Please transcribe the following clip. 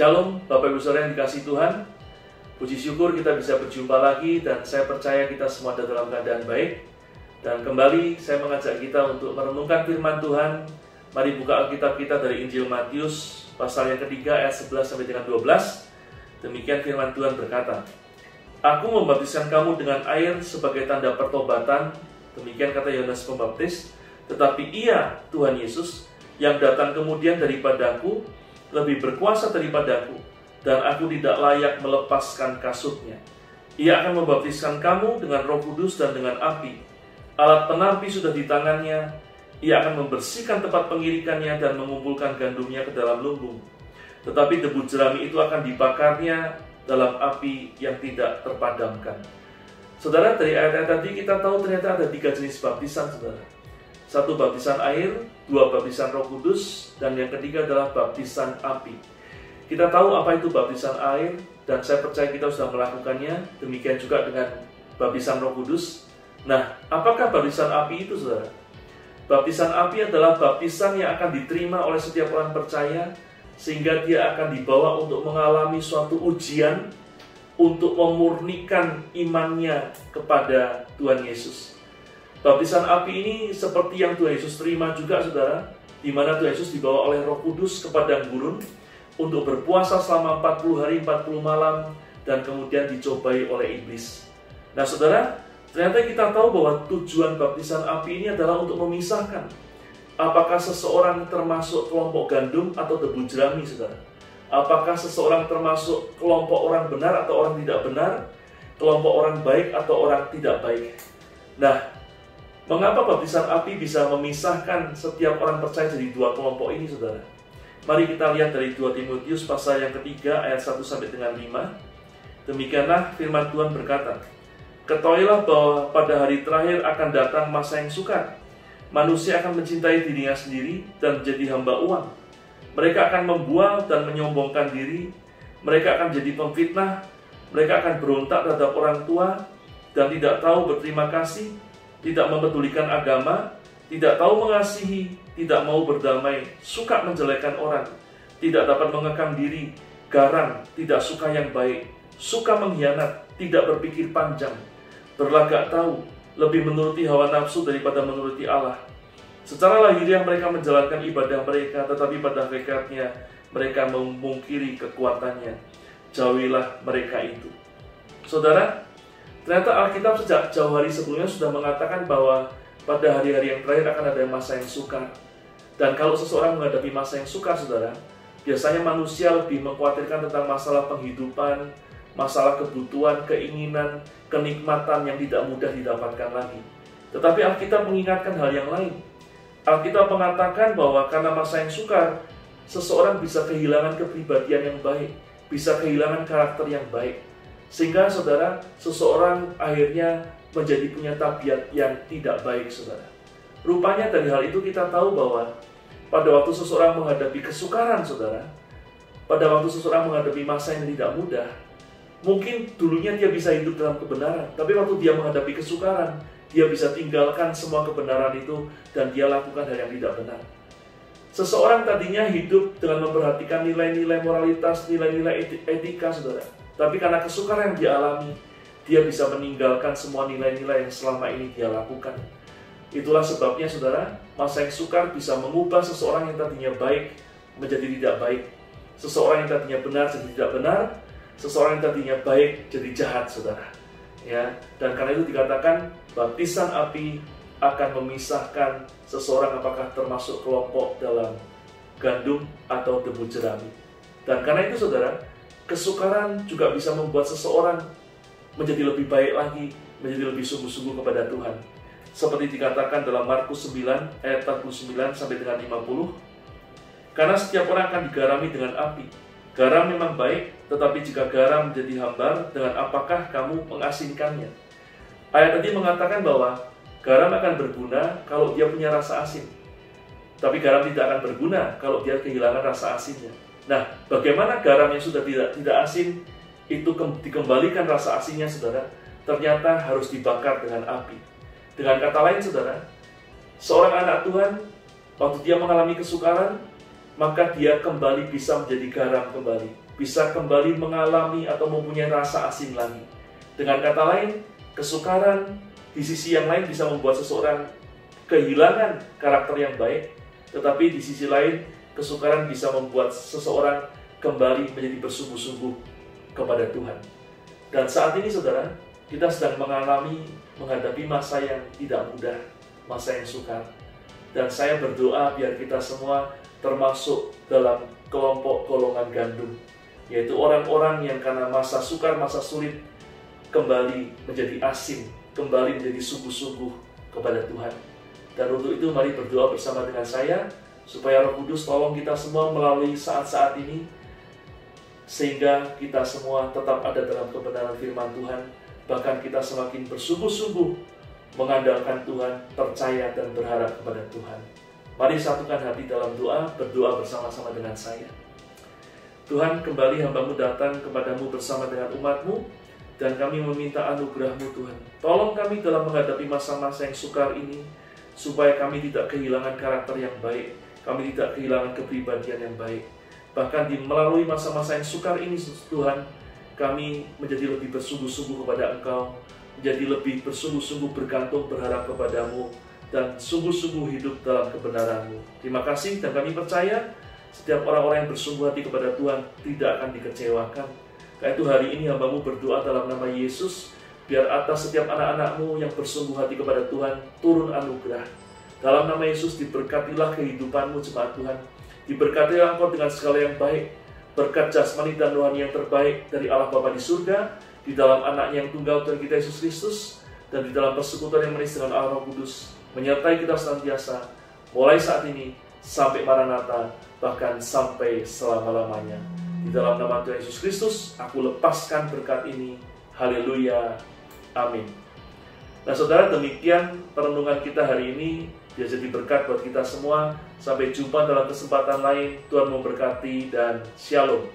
Shalom, Bapak Ibu Saudara yang dikasihi Tuhan. Puji syukur kita bisa berjumpa lagi dan saya percaya kita semua ada dalam keadaan baik. Dan kembali saya mengajak kita untuk merenungkan firman Tuhan. Mari buka Alkitab kita dari Injil Matius pasal yang ketiga ayat 11 sampai dengan 12. Demikian firman Tuhan berkata, Aku membaptiskan kamu dengan air sebagai tanda pertobatan. Demikian kata Yohanes Pembaptis. Tetapi ia, Tuhan Yesus, yang datang kemudian daripadaku, lebih berkuasa daripadaku, dan aku tidak layak melepaskan kasutnya. Ia akan membaptiskan kamu dengan Roh Kudus dan dengan api. Alat penampi sudah di tangannya. Ia akan membersihkan tempat pengirikannya dan mengumpulkan gandumnya ke dalam lumbung. Tetapi debu jerami itu akan dibakarnya dalam api yang tidak terpadamkan. Saudara, dari ayat-ayat tadi kita tahu ternyata ada 3 jenis baptisan, saudara. 1 baptisan air, 2 baptisan Roh Kudus, dan yang ketiga adalah baptisan api. Kita tahu apa itu baptisan air, dan saya percaya kita sudah melakukannya. Demikian juga dengan baptisan Roh Kudus. Nah, apakah baptisan api itu, saudara? Baptisan api adalah baptisan yang akan diterima oleh setiap orang percaya, sehingga dia akan dibawa untuk mengalami suatu ujian, untuk memurnikan imannya kepada Tuhan Yesus. Baptisan api ini seperti yang Tuhan Yesus terima juga, saudara, di mana Tuhan Yesus dibawa oleh Roh Kudus ke padang gurun untuk berpuasa selama 40 hari 40 malam dan kemudian dicobai oleh iblis. Nah, saudara, ternyata kita tahu bahwa tujuan baptisan api ini adalah untuk memisahkan apakah seseorang termasuk kelompok gandum atau debu jerami, saudara. Apakah seseorang termasuk kelompok orang benar atau orang tidak benar, kelompok orang baik atau orang tidak baik. Nah, mengapa baptisan api bisa memisahkan setiap orang percaya jadi 2 kelompok ini, saudara? Mari kita lihat dari 2 Timotius pasal yang ketiga ayat 1 sampai dengan 5. Demikianlah firman Tuhan berkata, Ketahuilah bahwa pada hari terakhir akan datang masa yang sukar. Manusia akan mencintai dirinya sendiri dan menjadi hamba uang. Mereka akan membual dan menyombongkan diri. Mereka akan jadi pemfitnah. Mereka akan berontak terhadap orang tua dan tidak tahu berterima kasih, tidak mempedulikan agama, tidak tahu mengasihi, tidak mau berdamai, suka menjelekan orang, tidak dapat mengekang diri, garang, tidak suka yang baik, suka mengkhianat, tidak berpikir panjang, berlagak tahu, lebih menuruti hawa nafsu daripada menuruti Allah. Secara lahiriah mereka menjalankan ibadah mereka, tetapi pada hakikatnya mereka memungkiri kekuatannya. Jauhilah mereka itu. Saudara, ternyata Alkitab sejak jauh hari sebelumnya sudah mengatakan bahwa pada hari-hari yang terakhir akan ada masa yang sukar. Dan kalau seseorang menghadapi masa yang sukar, saudara, biasanya manusia lebih mengkhawatirkan tentang masalah penghidupan, masalah kebutuhan, keinginan, kenikmatan yang tidak mudah didapatkan lagi. Tetapi Alkitab mengingatkan hal yang lain. Alkitab mengatakan bahwa karena masa yang sukar, seseorang bisa kehilangan kepribadian yang baik, bisa kehilangan karakter yang baik. Sehingga, saudara, seseorang akhirnya menjadi punya tabiat yang tidak baik, saudara. Rupanya dari hal itu kita tahu bahwa pada waktu seseorang menghadapi kesukaran, saudara, pada waktu seseorang menghadapi masa yang tidak mudah, mungkin dulunya dia bisa hidup dalam kebenaran, tapi waktu dia menghadapi kesukaran, dia bisa tinggalkan semua kebenaran itu dan dia lakukan hal yang tidak benar. Seseorang tadinya hidup dengan memperhatikan nilai-nilai moralitas, nilai-nilai etika, saudara. Tapi karena kesukaran yang dia alami, dia bisa meninggalkan semua nilai-nilai yang selama ini dia lakukan. Itulah sebabnya, saudara, masa yang sukar bisa mengubah seseorang yang tadinya baik menjadi tidak baik. Seseorang yang tadinya benar jadi tidak benar. Seseorang yang tadinya baik jadi jahat, saudara. Ya, dan karena itu dikatakan baptisan api akan memisahkan seseorang apakah termasuk kelompok dalam gandum atau debu jerami. Dan karena itu, saudara, kesukaran juga bisa membuat seseorang menjadi lebih baik lagi, menjadi lebih sungguh-sungguh kepada Tuhan. Seperti dikatakan dalam Markus 9 ayat 49 sampai dengan 50. Karena setiap orang akan digarami dengan api. Garam memang baik, tetapi jika garam menjadi hambar, dengan apakah kamu mengasinkannya? Ayat tadi mengatakan bahwa garam akan berguna kalau dia punya rasa asin. Tapi garam tidak akan berguna kalau dia kehilangan rasa asinnya. Nah, bagaimana garam yang sudah tidak asin itu dikembalikan rasa asinnya, saudara? Ternyata harus dibakar dengan api. Dengan kata lain, saudara, seorang anak Tuhan, waktu dia mengalami kesukaran, maka dia kembali bisa menjadi garam kembali. bisa kembali mengalami atau mempunyai rasa asing lagi. Dengan kata lain, kesukaran di sisi yang lain bisa membuat seseorang kehilangan karakter yang baik, tetapi di sisi lain, kesukaran bisa membuat seseorang kembali menjadi bersungguh-sungguh kepada Tuhan. Dan saat ini saudara, kita sedang menghadapi masa yang tidak mudah, masa yang sukar. Dan saya berdoa biar kita semua termasuk dalam kelompok golongan gandum, yaitu orang-orang yang karena masa sukar, masa sulit, kembali menjadi asing, kembali menjadi sungguh-sungguh kepada Tuhan. Dan untuk itu mari berdoa bersama dengan saya, supaya Roh Kudus tolong kita semua melalui saat-saat ini, sehingga kita semua tetap ada dalam kebenaran firman Tuhan, bahkan kita semakin bersungguh-sungguh mengandalkan Tuhan, percaya dan berharap kepada Tuhan. Mari satukan hati dalam doa, berdoa bersama-sama dengan saya. Tuhan, kembali hamba-Mu datang kepadamu bersama dengan umat-Mu, dan kami meminta anugerah-Mu Tuhan. Tolong kami dalam menghadapi masa-masa yang sukar ini, supaya kami tidak kehilangan karakter yang baik, kami tidak kehilangan kepribadian yang baik. Bahkan melalui masa-masa yang sukar ini Tuhan, kami menjadi lebih bersungguh-sungguh kepada Engkau, menjadi lebih bersungguh-sungguh bergantung, berharap kepadamu, dan sungguh-sungguh hidup dalam kebenaran-Mu. Terima kasih, dan kami percaya setiap orang-orang yang bersungguh hati kepada Tuhan tidak akan dikecewakan. Karena itu hari ini hamba-Mu berdoa dalam nama Yesus, biar atas setiap anak-anak-Mu yang bersungguh hati kepada Tuhan turun anugerah. Dalam nama Yesus diberkatilah kehidupan-Mu jemaat Tuhan. Diberkatilah engkau dengan segala yang baik, berkat jasmani dan rohani yang terbaik dari Allah Bapa di surga, di dalam Anaknya yang tunggal Tuhan kita Yesus Kristus, dan di dalam persekutuan yang manis dengan Allah Roh Kudus, menyertai kita senantiasa, mulai saat ini sampai Maranatha, bahkan sampai selama-lamanya. Di dalam nama Tuhan Yesus Kristus, aku lepaskan berkat ini. Haleluya. Amin. Nah saudara, demikian perenungan kita hari ini. Dia jadi berkat buat kita semua. Sampai jumpa dalam kesempatan lain. Tuhan memberkati dan shalom.